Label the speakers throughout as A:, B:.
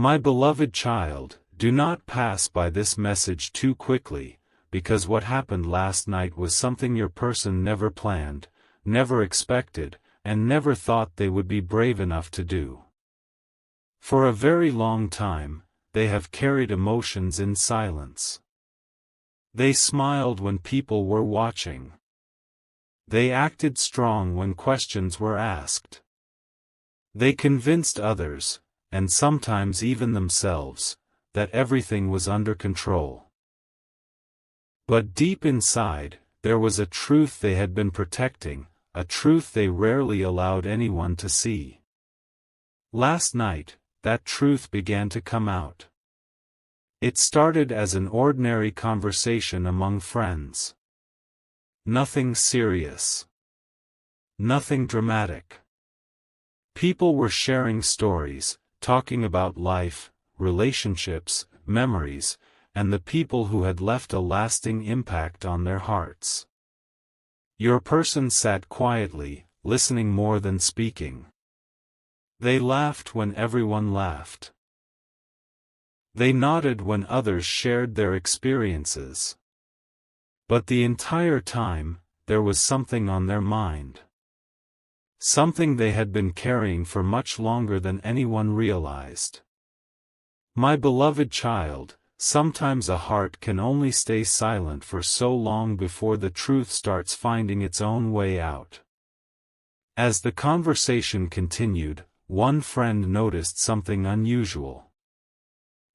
A: My beloved child, do not pass by this message too quickly, because what happened last night was something your person never planned, never expected, and never thought they would be brave enough to do. For a very long time, they have carried emotions in silence. They smiled when people were watching. They acted strong when questions were asked. They convinced others, and sometimes even themselves, that everything was under control. But deep inside, there was a truth they had been protecting, a truth they rarely allowed anyone to see. Last night, that truth began to come out. It started as an ordinary conversation among friends. Nothing serious. Nothing dramatic. People were sharing stories, talking about life, relationships, memories, and the people who had left a lasting impact on their hearts. Your person sat quietly, listening more than speaking. They laughed when everyone laughed. They nodded when others shared their experiences. But the entire time, there was something on their mind. Something they had been carrying for much longer than anyone realized. My beloved child, sometimes a heart can only stay silent for so long before the truth starts finding its own way out. As the conversation continued, one friend noticed something unusual.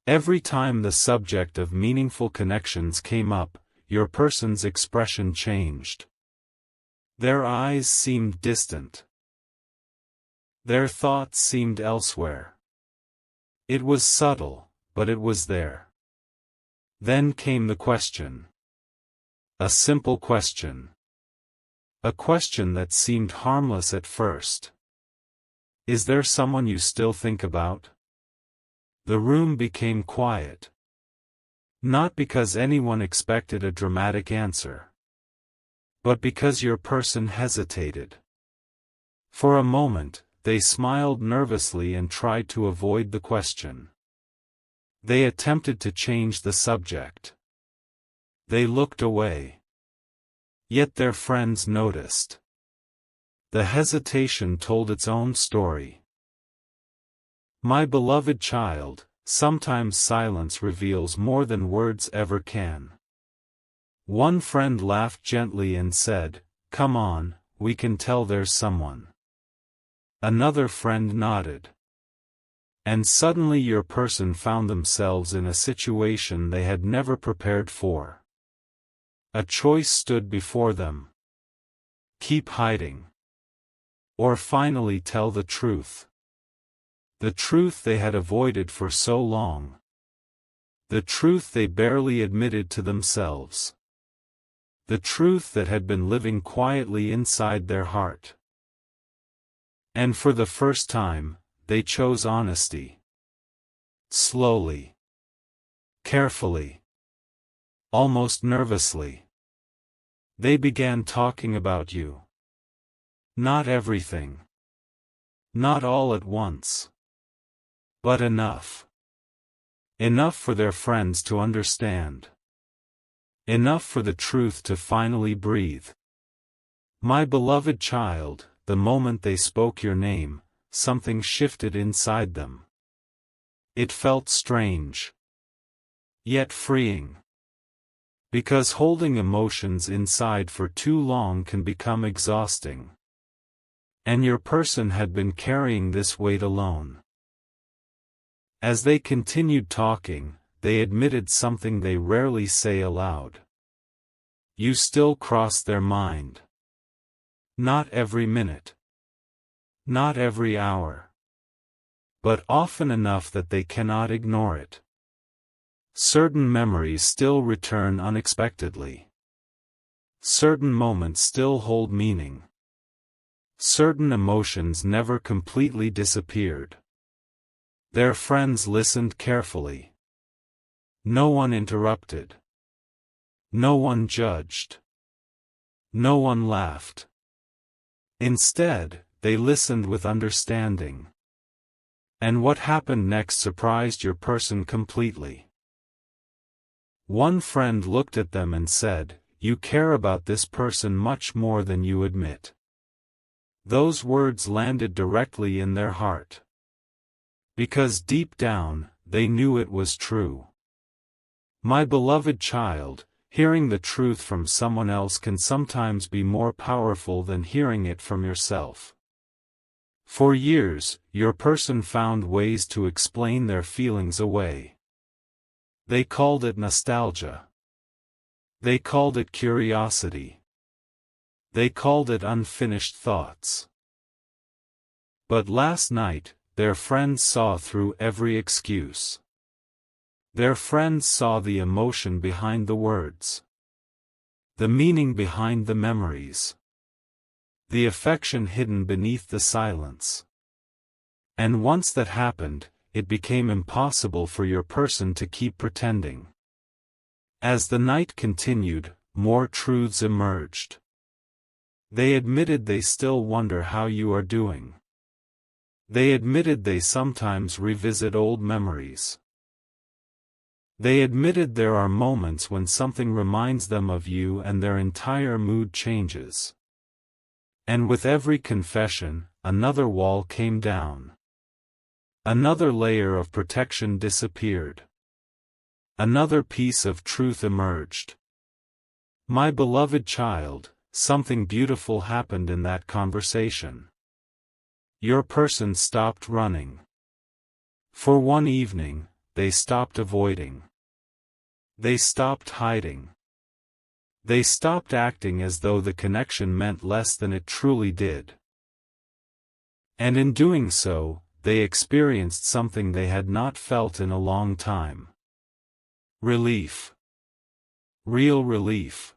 A: Every time the subject of meaningful connections came up, your person's expression changed. Their eyes seemed distant. Their thoughts seemed elsewhere. It was subtle, but it was there. Then came the question. A simple question. A question that seemed harmless at first. Is there someone you still think about? The room became quiet. Not because anyone expected a dramatic answer, but because your person hesitated. For a moment, they smiled nervously and tried to avoid the question. They attempted to change the subject. They looked away. Yet their friends noticed. The hesitation told its own story. My beloved child, sometimes silence reveals more than words ever can. One friend laughed gently and said, "Come on, we can tell there's someone." Another friend nodded. And suddenly your person found themselves in a situation they had never prepared for. A choice stood before them. Keep hiding. Or finally tell the truth. The truth they had avoided for so long. The truth they barely admitted to themselves. The truth that had been living quietly inside their heart. And for the first time, they chose honesty. Slowly. Carefully. Almost nervously. They began talking about you. Not everything. Not all at once. But enough. Enough for their friends to understand. Enough for the truth to finally breathe. My beloved child, the moment they spoke your name, something shifted inside them. It felt strange. Yet freeing. Because holding emotions inside for too long can become exhausting. And your person had been carrying this weight alone. As they continued talking, they admitted something they rarely say aloud. You still cross their mind. Not every minute. Not every hour. But often enough that they cannot ignore it. Certain memories still return unexpectedly. Certain moments still hold meaning. Certain emotions never completely disappeared. Their friends listened carefully. No one interrupted. No one judged. No one laughed. Instead, they listened with understanding. And what happened next surprised your person completely. One friend looked at them and said, "You care about this person much more than you admit." Those words landed directly in their heart. Because deep down, they knew it was true. My beloved child, hearing the truth from someone else can sometimes be more powerful than hearing it from yourself. For years, your person found ways to explain their feelings away. They called it nostalgia. They called it curiosity. They called it unfinished thoughts. But last night, their friends saw through every excuse. Their friends saw the emotion behind the words. The meaning behind the memories. The affection hidden beneath the silence. And once that happened, it became impossible for your person to keep pretending. As the night continued, more truths emerged. They admitted they still wonder how you are doing. They admitted they sometimes revisit old memories. They admitted there are moments when something reminds them of you and their entire mood changes. And with every confession, another wall came down. Another layer of protection disappeared. Another piece of truth emerged. My beloved child, something beautiful happened in that conversation. Your person stopped running. For one evening, they stopped avoiding. They stopped hiding. They stopped acting as though the connection meant less than it truly did. And in doing so, they experienced something they had not felt in a long time. Relief. Real relief.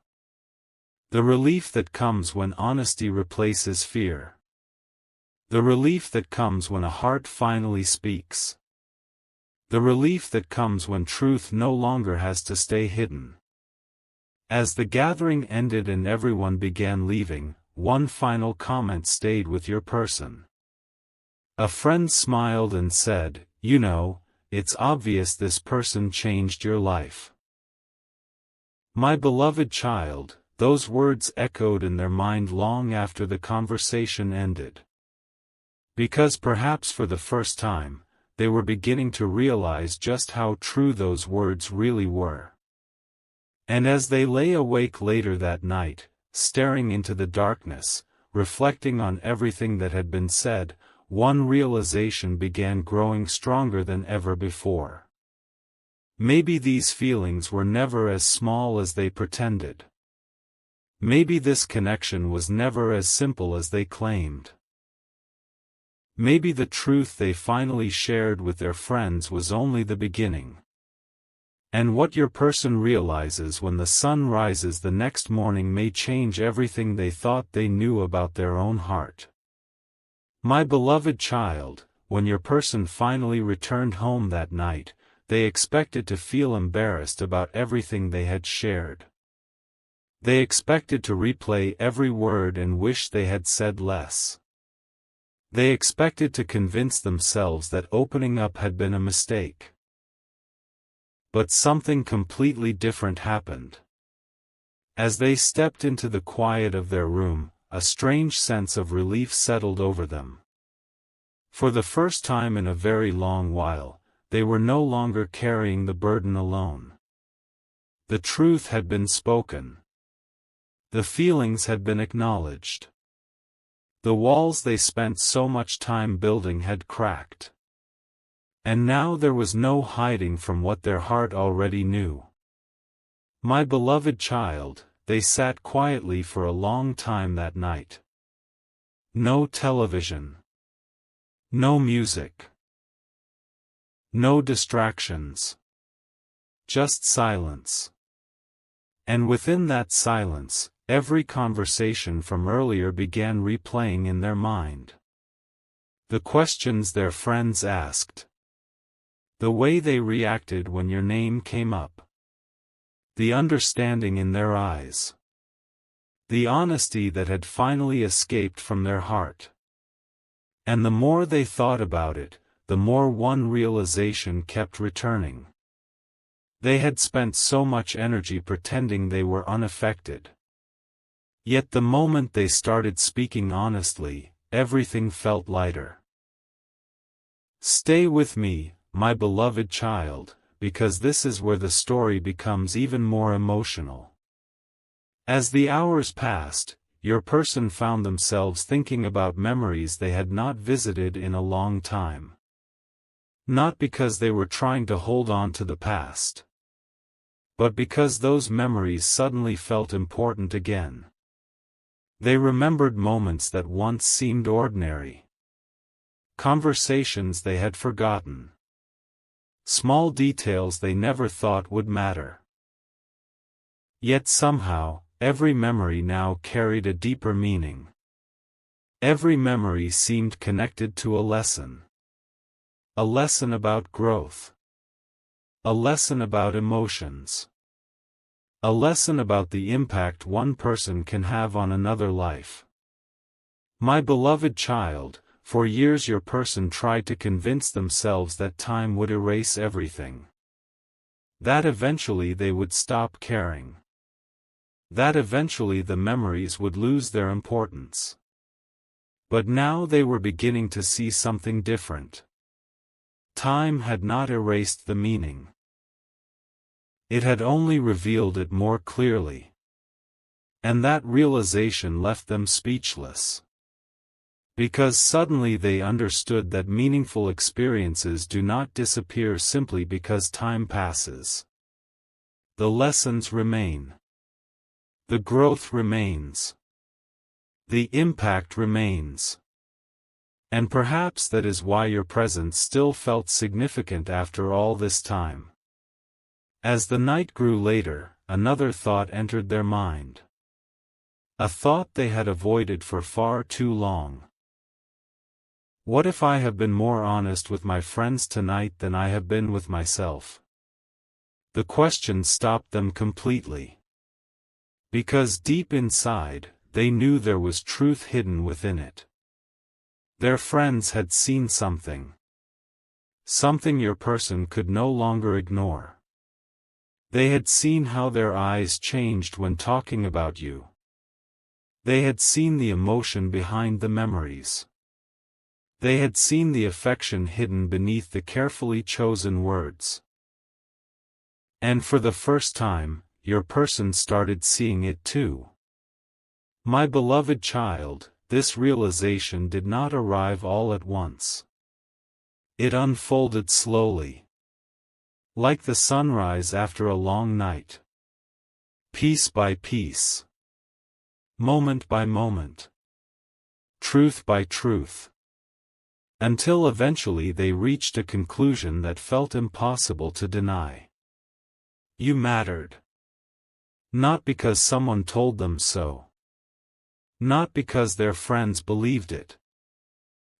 A: The relief that comes when honesty replaces fear. The relief that comes when a heart finally speaks. The relief that comes when truth no longer has to stay hidden. As the gathering ended and everyone began leaving, one final comment stayed with your person. A friend smiled and said, "You know, it's obvious this person changed your life." My beloved child, those words echoed in their mind long after the conversation ended. Because perhaps for the first time, they were beginning to realize just how true those words really were. And as they lay awake later that night, staring into the darkness, reflecting on everything that had been said, one realization began growing stronger than ever before. Maybe these feelings were never as small as they pretended. Maybe this connection was never as simple as they claimed. Maybe the truth they finally shared with their friends was only the beginning. And what your person realizes when the sun rises the next morning may change everything they thought they knew about their own heart. My beloved child, when your person finally returned home that night, they expected to feel embarrassed about everything they had shared. They expected to replay every word and wish they had said less. They expected to convince themselves that opening up had been a mistake. But something completely different happened. As they stepped into the quiet of their room, a strange sense of relief settled over them. For the first time in a very long while, they were no longer carrying the burden alone. The truth had been spoken. The feelings had been acknowledged. The walls they spent so much time building had cracked. And now there was no hiding from what their heart already knew. My beloved child, they sat quietly for a long time that night. No television. No music. No distractions. Just silence. And within that silence, every conversation from earlier began replaying in their mind. The questions their friends asked. The way they reacted when your name came up. The understanding in their eyes. The honesty that had finally escaped from their heart. And the more they thought about it, the more one realization kept returning. They had spent so much energy pretending they were unaffected. Yet the moment they started speaking honestly, everything felt lighter. Stay with me, my beloved child, because this is where the story becomes even more emotional. As the hours passed, your person found themselves thinking about memories they had not visited in a long time. Not because they were trying to hold on to the past, but because those memories suddenly felt important again. They remembered moments that once seemed ordinary. Conversations they had forgotten. Small details they never thought would matter. Yet somehow, every memory now carried a deeper meaning. Every memory seemed connected to a lesson. A lesson about growth. A lesson about emotions. A lesson about the impact one person can have on another life. My beloved child, for years your person tried to convince themselves that time would erase everything. That eventually they would stop caring. That eventually the memories would lose their importance. But now they were beginning to see something different. Time had not erased the meaning. It had only revealed it more clearly. And that realization left them speechless. Because suddenly they understood that meaningful experiences do not disappear simply because time passes. The lessons remain. The growth remains. The impact remains. And perhaps that is why your presence still felt significant after all this time. As the night grew later, another thought entered their mind. A thought they had avoided for far too long. What if I have been more honest with my friends tonight than I have been with myself? The question stopped them completely. Because deep inside, they knew there was truth hidden within it. Their friends had seen something. Something your person could no longer ignore. They had seen how their eyes changed when talking about you. They had seen the emotion behind the memories. They had seen the affection hidden beneath the carefully chosen words. And for the first time, your person started seeing it too. My beloved child, this realization did not arrive all at once. It unfolded slowly. Like the sunrise after a long night. Piece by piece. Moment by moment. Truth by truth. Until eventually they reached a conclusion that felt impossible to deny. You mattered. Not because someone told them so. Not because their friends believed it.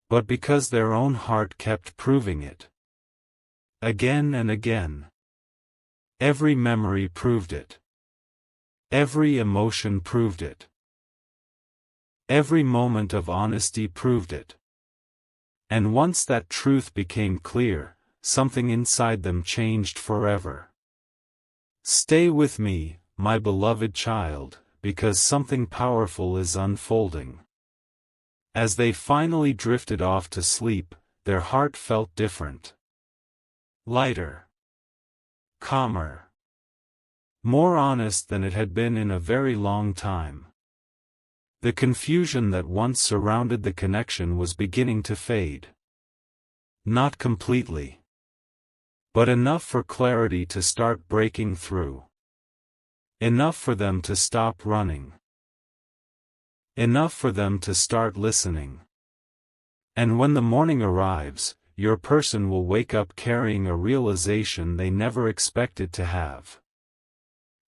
A: But because their own heart kept proving it. Again and again. Every memory proved it. Every emotion proved it. Every moment of honesty proved it. And once that truth became clear, something inside them changed forever. Stay with me, my beloved child, because something powerful is unfolding. As they finally drifted off to sleep, their heart felt different. Lighter. Calmer. More honest than it had been in a very long time. The confusion that once surrounded the connection was beginning to fade. Not completely. But enough for clarity to start breaking through. Enough for them to stop running. Enough for them to start listening. And when the morning arrives, your person will wake up carrying a realization they never expected to have.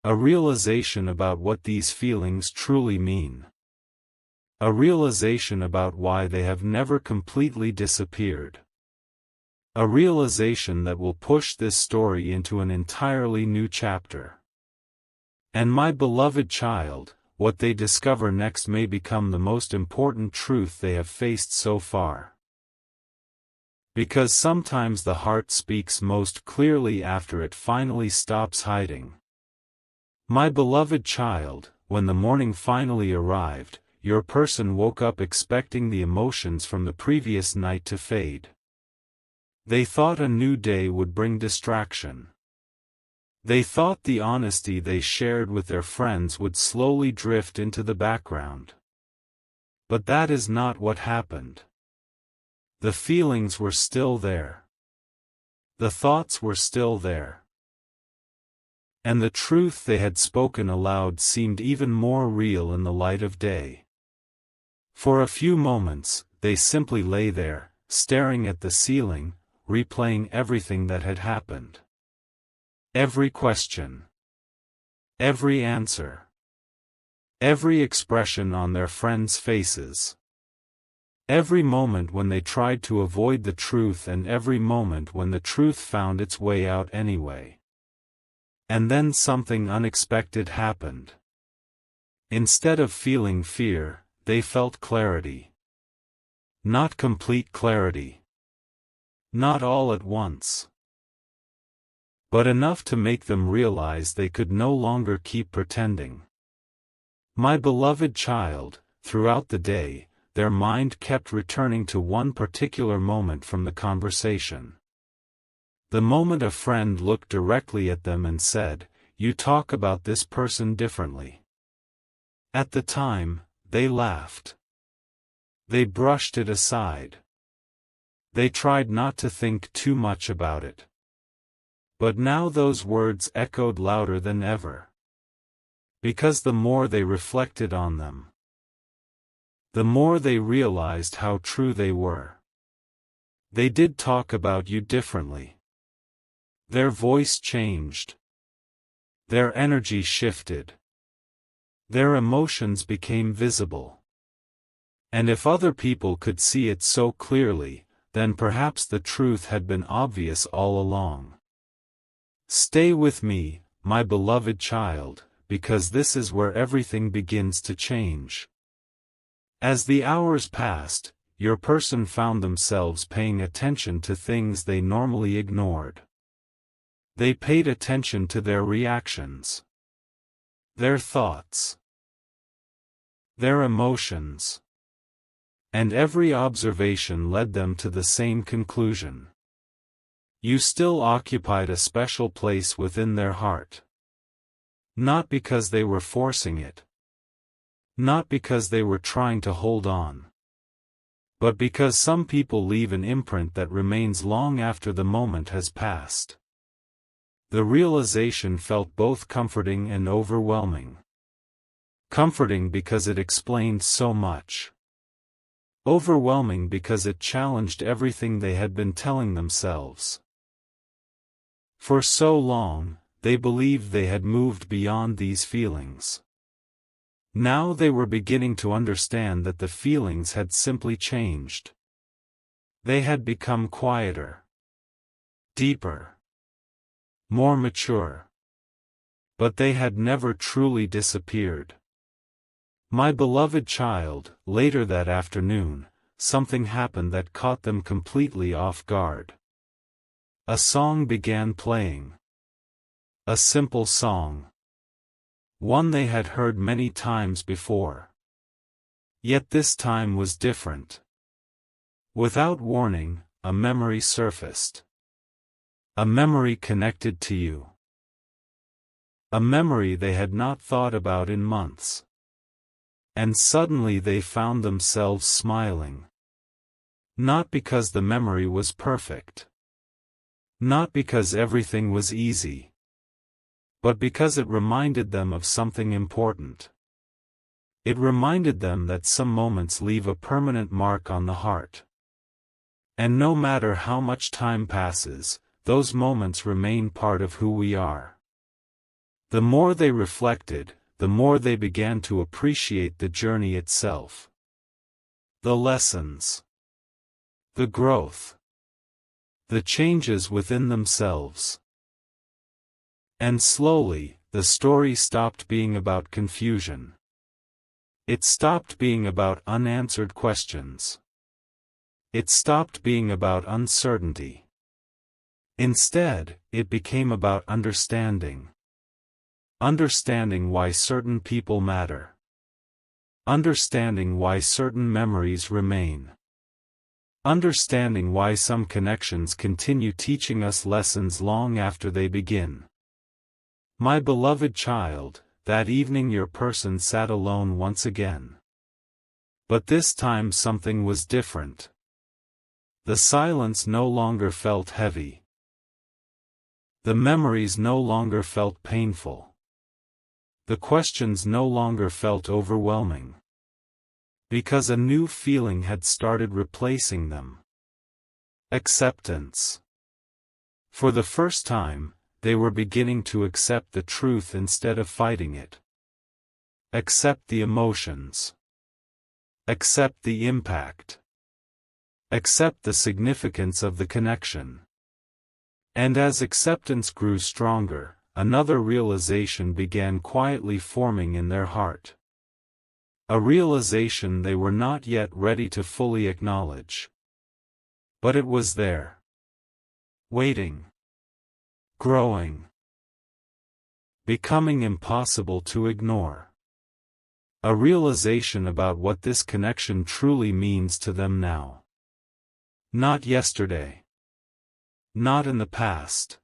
A: A realization about what these feelings truly mean. A realization about why they have never completely disappeared. A realization that will push this story into an entirely new chapter. And my beloved child, what they discover next may become the most important truth they have faced so far. Because sometimes the heart speaks most clearly after it finally stops hiding. My beloved child, when the morning finally arrived, your person woke up expecting the emotions from the previous night to fade. They thought a new day would bring distraction. They thought the honesty they shared with their friends would slowly drift into the background. But that is not what happened. The feelings were still there. The thoughts were still there. And the truth they had spoken aloud seemed even more real in the light of day. For a few moments, they simply lay there, staring at the ceiling, replaying everything that had happened. Every question. Every answer. Every expression on their friends' faces. Every moment when they tried to avoid the truth and every moment when the truth found its way out anyway. And then something unexpected happened. Instead of feeling fear, they felt clarity. Not complete clarity. Not all at once. But enough to make them realize they could no longer keep pretending. My beloved child, throughout the day, their mind kept returning to one particular moment from the conversation. The moment a friend looked directly at them and said, "You talk about this person differently." At the time, they laughed. They brushed it aside. They tried not to think too much about it. But now those words echoed louder than ever. Because the more they reflected on them, the more they realized how true they were. They did talk about you differently. Their voice changed. Their energy shifted. Their emotions became visible. And if other people could see it so clearly, then perhaps the truth had been obvious all along. Stay with me, my beloved child, because this is where everything begins to change. As the hours passed, your person found themselves paying attention to things they normally ignored. They paid attention to their reactions, their thoughts, their emotions. And every observation led them to the same conclusion. You still occupied a special place within their heart. Not because they were forcing it. Not because they were trying to hold on. But because some people leave an imprint that remains long after the moment has passed. The realization felt both comforting and overwhelming. Comforting because it explained so much. Overwhelming because it challenged everything they had been telling themselves. For so long, they believed they had moved beyond these feelings. Now they were beginning to understand that the feelings had simply changed. They had become quieter, deeper, more mature. But they had never truly disappeared. My beloved child, later that afternoon, something happened that caught them completely off guard. A song began playing. A simple song. One they had heard many times before. Yet this time was different. Without warning, a memory surfaced. A memory connected to you. A memory they had not thought about in months. And suddenly they found themselves smiling. Not because the memory was perfect. Not because everything was easy. But because it reminded them of something important. It reminded them that some moments leave a permanent mark on the heart. And no matter how much time passes, those moments remain part of who we are. The more they reflected, the more they began to appreciate the journey itself. The lessons. The growth. The changes within themselves. And slowly, the story stopped being about confusion. It stopped being about unanswered questions. It stopped being about uncertainty. Instead, it became about understanding. Understanding why certain people matter. Understanding why certain memories remain. Understanding why some connections continue teaching us lessons long after they begin. My beloved child, that evening your person sat alone once again. But this time something was different. The silence no longer felt heavy. The memories no longer felt painful. The questions no longer felt overwhelming. Because a new feeling had started replacing them. Acceptance. For the first time, they were beginning to accept the truth instead of fighting it. Accept the emotions. Accept the impact. Accept the significance of the connection. And as acceptance grew stronger, another realization began quietly forming in their heart. A realization they were not yet ready to fully acknowledge. But it was there. Waiting. Growing. Becoming impossible to ignore. A realization about what this connection truly means to them now. Not yesterday. Not in the past.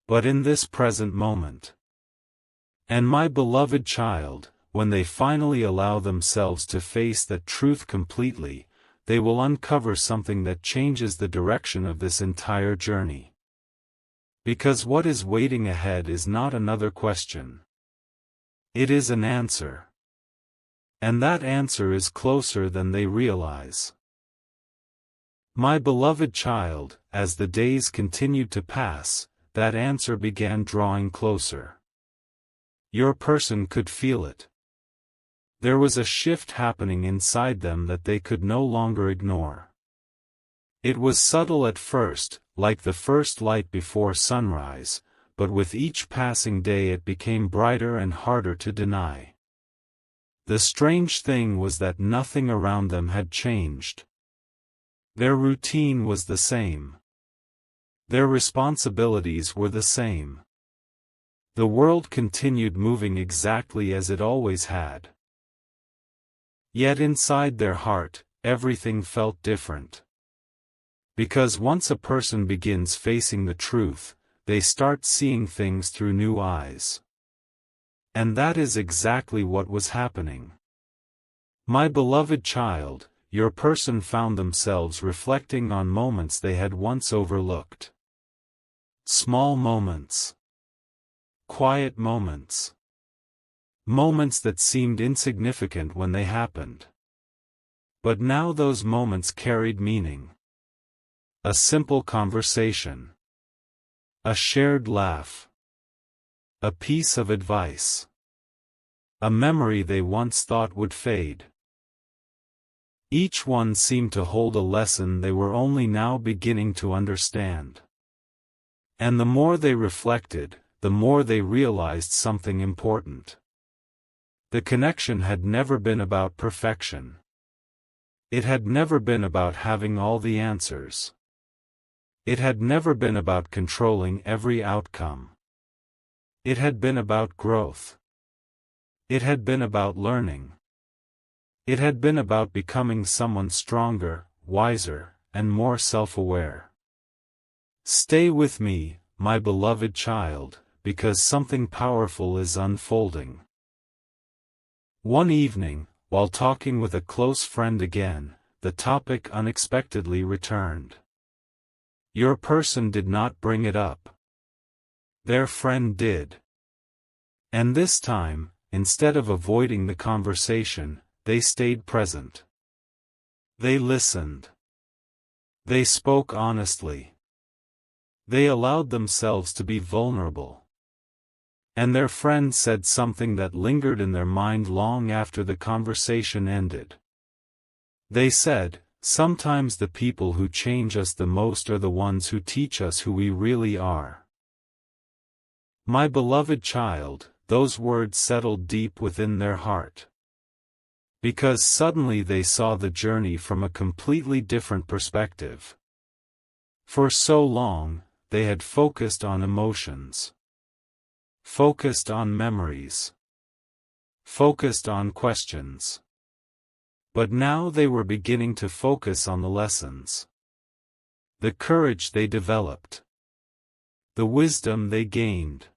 A: But in this present moment. And my beloved child, when they finally allow themselves to face that truth completely, they will uncover something that changes the direction of this entire journey. Because what is waiting ahead is not another question. It is an answer. And that answer is closer than they realize. My beloved child, as the days continued to pass, that answer began drawing closer. Your person could feel it. There was a shift happening inside them that they could no longer ignore. It was subtle at first, like the first light before sunrise, but with each passing day it became brighter and harder to deny. The strange thing was that nothing around them had changed. Their routine was the same. Their responsibilities were the same. The world continued moving exactly as it always had. Yet inside their heart, everything felt different. Because once a person begins facing the truth, they start seeing things through new eyes. And that is exactly what was happening. My beloved child, your person found themselves reflecting on moments they had once overlooked. Small moments. Quiet moments. Moments that seemed insignificant when they happened. But now those moments carried meaning. A simple conversation. A shared laugh. A piece of advice. A memory they once thought would fade. Each one seemed to hold a lesson they were only now beginning to understand. And the more they reflected, the more they realized something important. The connection had never been about perfection. It had never been about having all the answers. It had never been about controlling every outcome. It had been about growth. It had been about learning. It had been about becoming someone stronger, wiser, and more self-aware. Stay with me, my beloved child, because something powerful is unfolding. One evening, while talking with a close friend again, the topic unexpectedly returned. Your person did not bring it up. Their friend did. And this time, instead of avoiding the conversation, they stayed present. They listened. They spoke honestly. They allowed themselves to be vulnerable. And their friend said something that lingered in their mind long after the conversation ended. They said, "Sometimes the people who change us the most are the ones who teach us who we really are." My beloved child, those words settled deep within their heart. Because suddenly they saw the journey from a completely different perspective. For so long, they had focused on emotions, focused on memories, focused on questions. But now they were beginning to focus on the lessons. The courage they developed. The wisdom they gained.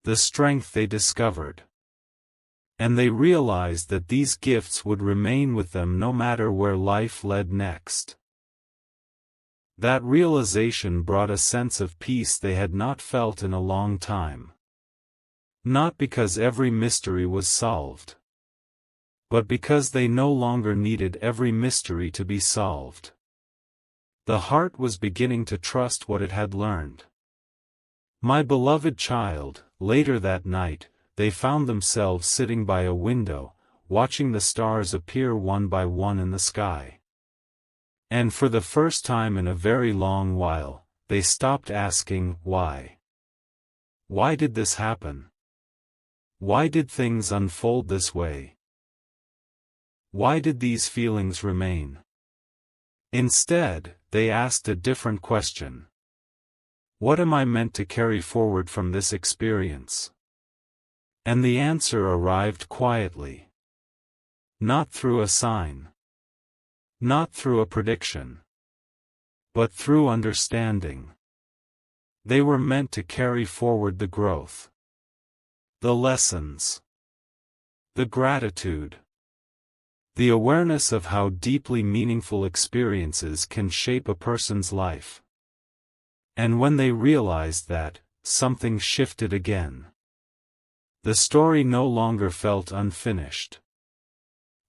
A: The strength they discovered. And they realized that these gifts would remain with them no matter where life led next. That realization brought a sense of peace they had not felt in a long time. Not because every mystery was solved, but because they no longer needed every mystery to be solved. The heart was beginning to trust what it had learned. My beloved child, later that night, they found themselves sitting by a window, watching the stars appear one by one in the sky. And for the first time in a very long while, they stopped asking, why? Why did this happen? Why did things unfold this way? Why did these feelings remain? Instead, they asked a different question. What am I meant to carry forward from this experience? And the answer arrived quietly. Not through a sign. Not through a prediction. But through understanding. They were meant to carry forward the growth. The lessons. The gratitude. The awareness of how deeply meaningful experiences can shape a person's life. And when they realized that, something shifted again. The story no longer felt unfinished.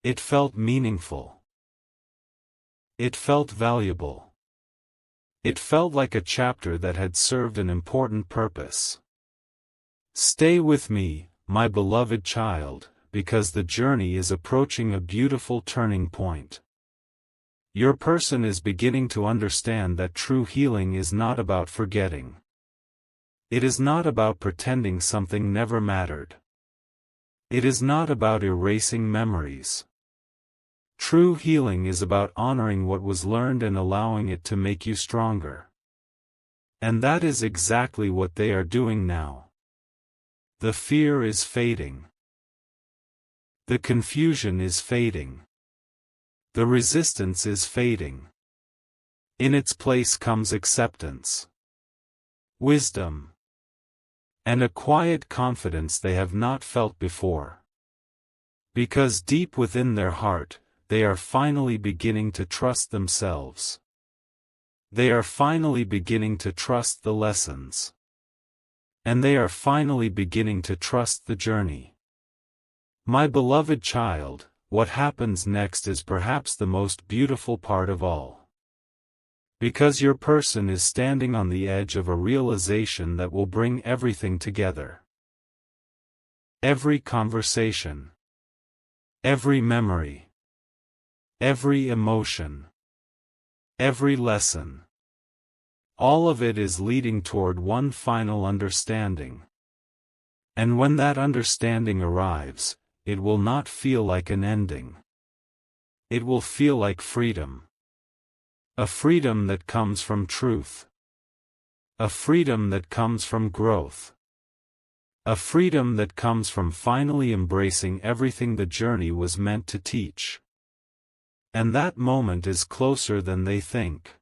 A: It felt meaningful. It felt valuable. It felt like a chapter that had served an important purpose. Stay with me, my beloved child, because the journey is approaching a beautiful turning point. Your person is beginning to understand that true healing is not about forgetting. It is not about pretending something never mattered. It is not about erasing memories. True healing is about honoring what was learned and allowing it to make you stronger. And that is exactly what they are doing now. The fear is fading. The confusion is fading. The resistance is fading. In its place comes acceptance, wisdom, and a quiet confidence they have not felt before. Because deep within their heart, they are finally beginning to trust themselves. They are finally beginning to trust the lessons. And they are finally beginning to trust the journey. My beloved child, what happens next is perhaps the most beautiful part of all. Because your person is standing on the edge of a realization that will bring everything together. Every conversation. Every memory. Every emotion. Every lesson. All of it is leading toward one final understanding. And when that understanding arrives, it will not feel like an ending. It will feel like freedom. A freedom that comes from truth. A freedom that comes from growth. A freedom that comes from finally embracing everything the journey was meant to teach. And that moment is closer than they think.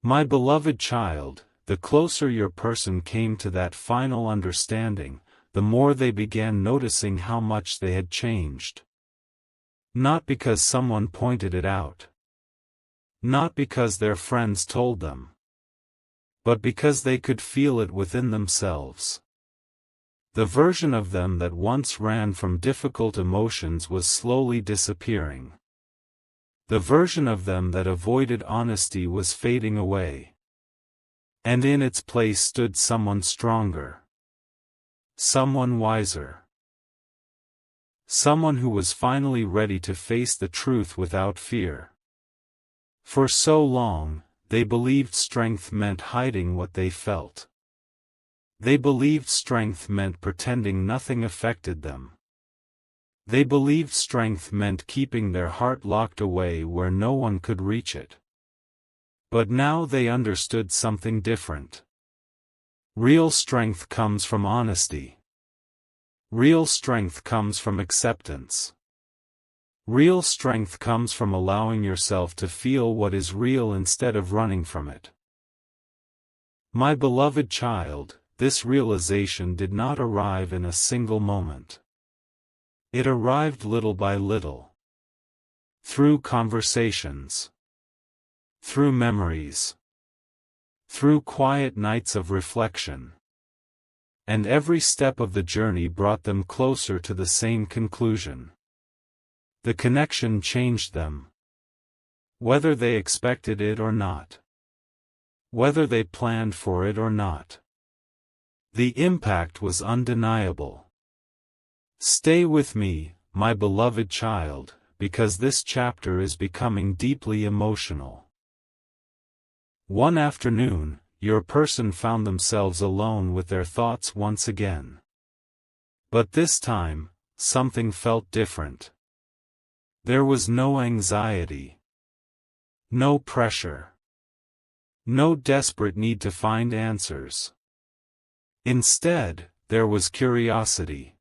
A: My beloved child, the closer your person came to that final understanding, the more they began noticing how much they had changed. Not because someone pointed it out. Not because their friends told them. But because they could feel it within themselves. The version of them that once ran from difficult emotions was slowly disappearing. The version of them that avoided honesty was fading away. And in its place stood someone stronger. Someone wiser. Someone who was finally ready to face the truth without fear. For so long, they believed strength meant hiding what they felt. They believed strength meant pretending nothing affected them. They believed strength meant keeping their heart locked away where no one could reach it. But now they understood something different. Real strength comes from honesty. Real strength comes from acceptance. Real strength comes from allowing yourself to feel what is real instead of running from it. My beloved child, this realization did not arrive in a single moment. It arrived little by little. Through conversations. Through memories. Through quiet nights of reflection. And every step of the journey brought them closer to the same conclusion. The connection changed them. Whether they expected it or not. Whether they planned for it or not. The impact was undeniable. Stay with me, my beloved child, because this chapter is becoming deeply emotional. One afternoon, your person found themselves alone with their thoughts once again. But this time, something felt different. There was no anxiety. No pressure. No desperate need to find answers. Instead, there was curiosity.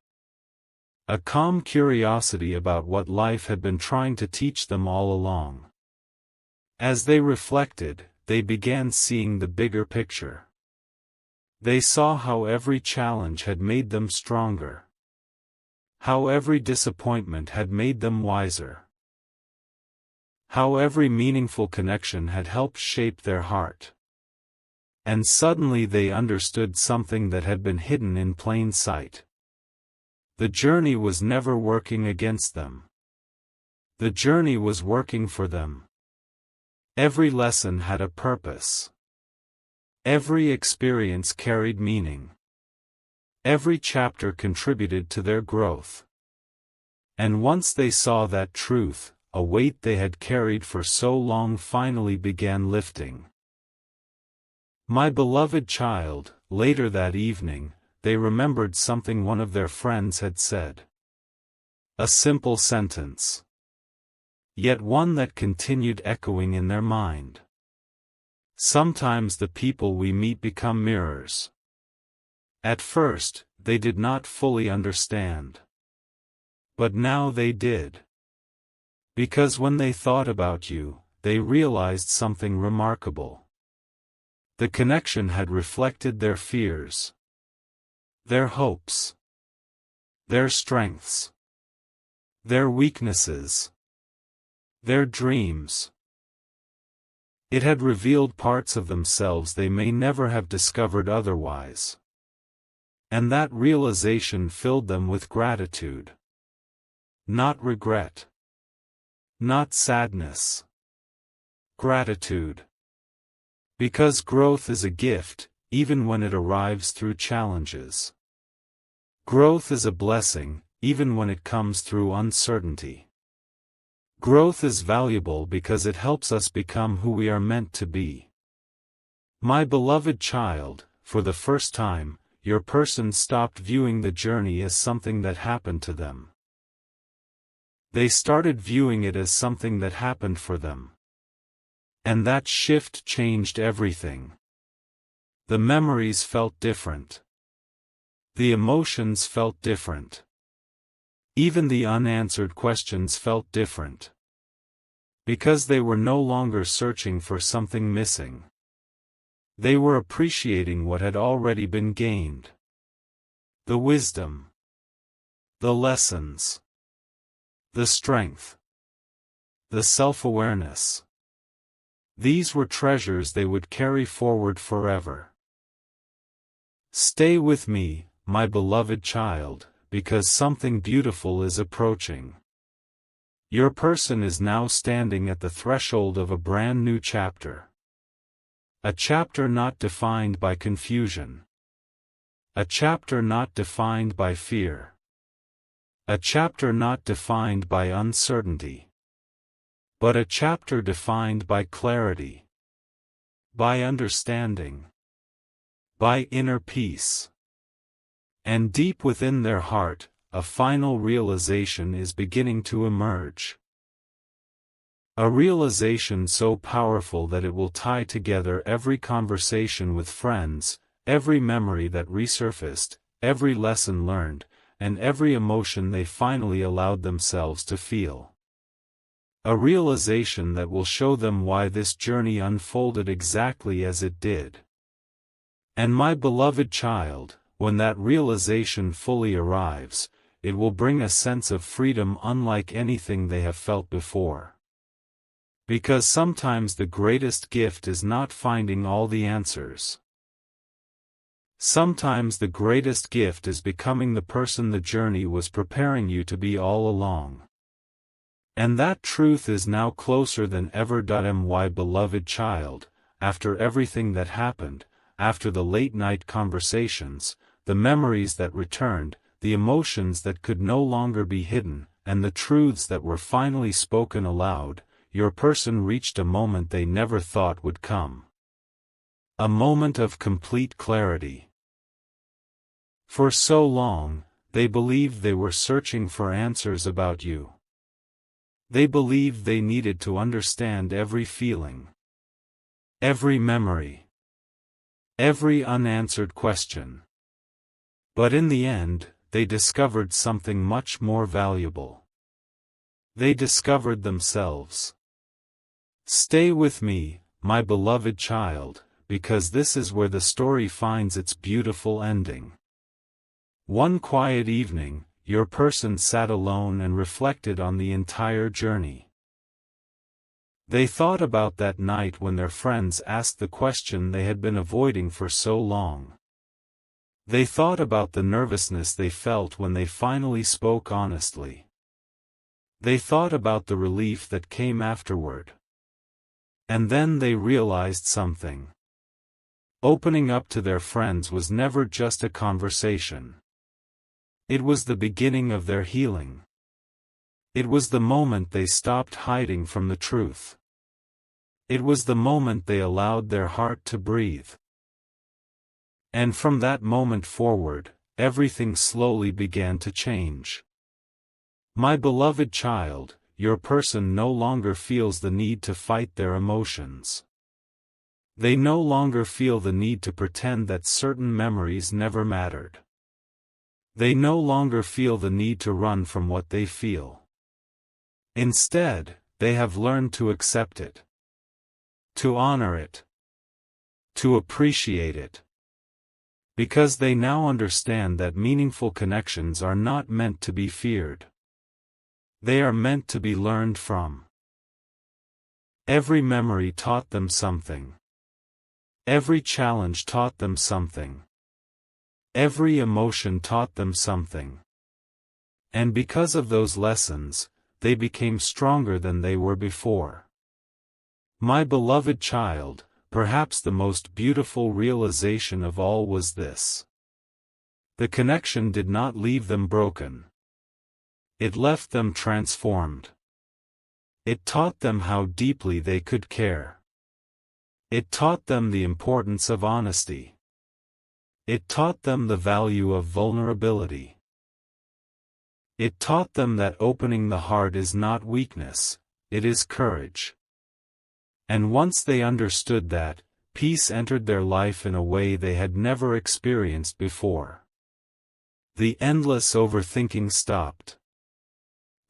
A: A calm curiosity about what life had been trying to teach them all along. As they reflected, they began seeing the bigger picture. They saw how every challenge had made them stronger. How every disappointment had made them wiser. How every meaningful connection had helped shape their heart. And suddenly they understood something that had been hidden in plain sight. The journey was never working against them. The journey was working for them. Every lesson had a purpose. Every experience carried meaning. Every chapter contributed to their growth. And once they saw that truth, a weight they had carried for so long finally began lifting. My beloved child, later that evening, they remembered something one of their friends had said. A simple sentence. Yet one that continued echoing in their mind. Sometimes the people we meet become mirrors. At first, they did not fully understand. But now they did. Because when they thought about you, they realized something remarkable. The connection had reflected their fears. Their hopes. Their strengths. Their weaknesses. Their dreams. It had revealed parts of themselves they may never have discovered otherwise. And that realization filled them with gratitude. Not regret. Not sadness. Gratitude. Because growth is a gift, even when it arrives through challenges. Growth is a blessing, even when it comes through uncertainty. Growth is valuable because it helps us become who we are meant to be. My beloved child, for the first time, your person stopped viewing the journey as something that happened to them. They started viewing it as something that happened for them. And that shift changed everything. The memories felt different. The emotions felt different. Even the unanswered questions felt different. Because they were no longer searching for something missing. They were appreciating what had already been gained. The wisdom. The lessons. The strength. The self-awareness. These were treasures they would carry forward forever. Stay with me, my beloved child, because something beautiful is approaching. Your person is now standing at the threshold of a brand new chapter. A chapter not defined by confusion. A chapter not defined by fear. A chapter not defined by uncertainty. But a chapter defined by clarity. By understanding. By inner peace. And deep within their heart, a final realization is beginning to emerge. A realization so powerful that it will tie together every conversation with friends, every memory that resurfaced, every lesson learned, and every emotion they finally allowed themselves to feel. A realization that will show them why this journey unfolded exactly as it did. And my beloved child, when that realization fully arrives, it will bring a sense of freedom unlike anything they have felt before. Because sometimes the greatest gift is not finding all the answers. Sometimes the greatest gift is becoming the person the journey was preparing you to be all along. And that truth is now closer than ever. My beloved child, after everything that happened, after the late-night conversations, the memories that returned, the emotions that could no longer be hidden, and the truths that were finally spoken aloud, your person reached a moment they never thought would come. A moment of complete clarity. For so long, they believed they were searching for answers about you. They believed they needed to understand every feeling, every memory, every unanswered question. But in the end, they discovered something much more valuable. They discovered themselves. Stay with me, my beloved child, because this is where the story finds its beautiful ending. One quiet evening, your person sat alone and reflected on the entire journey. They thought about that night when their friends asked the question they had been avoiding for so long. They thought about the nervousness they felt when they finally spoke honestly. They thought about the relief that came afterward. And then they realized something. Opening up to their friends was never just a conversation. It was the beginning of their healing. It was the moment they stopped hiding from the truth. It was the moment they allowed their heart to breathe. And from that moment forward, everything slowly began to change. My beloved child, your person no longer feels the need to fight their emotions. They no longer feel the need to pretend that certain memories never mattered. They no longer feel the need to run from what they feel. Instead, they have learned to accept it, to honor it, to appreciate it. Because they now understand that meaningful connections are not meant to be feared. They are meant to be learned from. Every memory taught them something. Every challenge taught them something. Every emotion taught them something. And because of those lessons, they became stronger than they were before. My beloved child, perhaps the most beautiful realization of all was this. The connection did not leave them broken. It left them transformed. It taught them how deeply they could care. It taught them the importance of honesty. It taught them the value of vulnerability. It taught them that opening the heart is not weakness, it is courage. And once they understood that, peace entered their life in a way they had never experienced before. The endless overthinking stopped.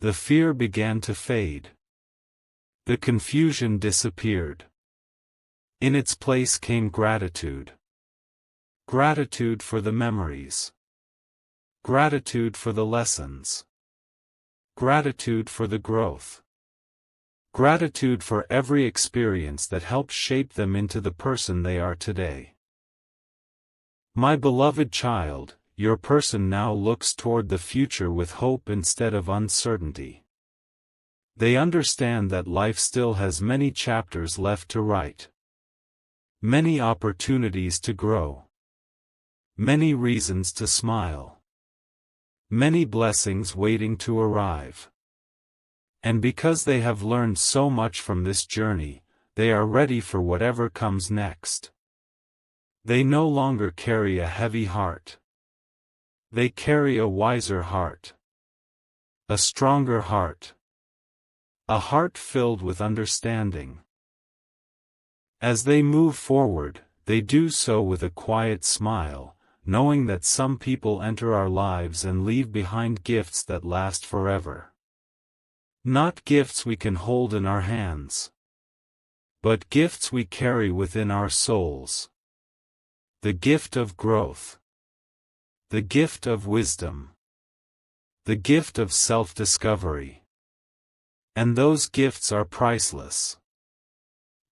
A: The fear began to fade. The confusion disappeared. In its place came gratitude. Gratitude for the memories. Gratitude for the lessons. Gratitude for the growth. Gratitude for every experience that helped shape them into the person they are today. My beloved child, your person now looks toward the future with hope instead of uncertainty. They understand that life still has many chapters left to write. Many opportunities to grow. Many reasons to smile. Many blessings waiting to arrive. And because they have learned so much from this journey, they are ready for whatever comes next. They no longer carry a heavy heart. They carry a wiser heart. A stronger heart. A heart filled with understanding. As they move forward, they do so with a quiet smile, knowing that some people enter our lives and leave behind gifts that last forever. Not gifts we can hold in our hands, but gifts we carry within our souls. The gift of growth. The gift of wisdom. The gift of self-discovery. And those gifts are priceless.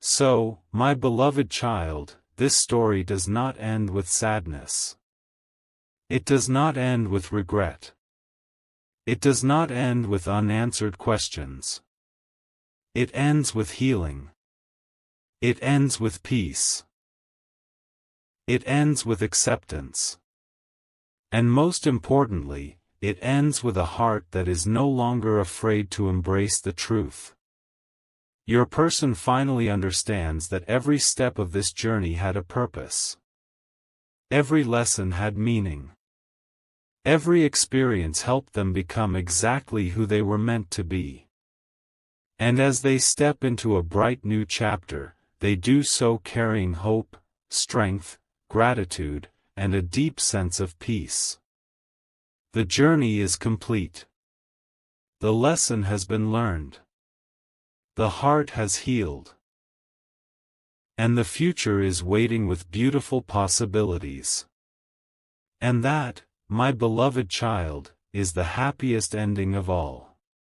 A: So, my beloved child, this story does not end with sadness. It does not end with regret. It does not end with unanswered questions. It ends with healing. It ends with peace. It ends with acceptance. And most importantly, it ends with a heart that is no longer afraid to embrace the truth. Your person finally understands that every step of this journey had a purpose. Every lesson had meaning. Every experience helped them become exactly who they were meant to be. And as they step into a bright new chapter, they do so carrying hope, strength, gratitude, and a deep sense of peace. The journey is complete. The lesson has been learned. The heart has healed. And the future is waiting with beautiful possibilities. And that, my beloved child, is the happiest ending of all.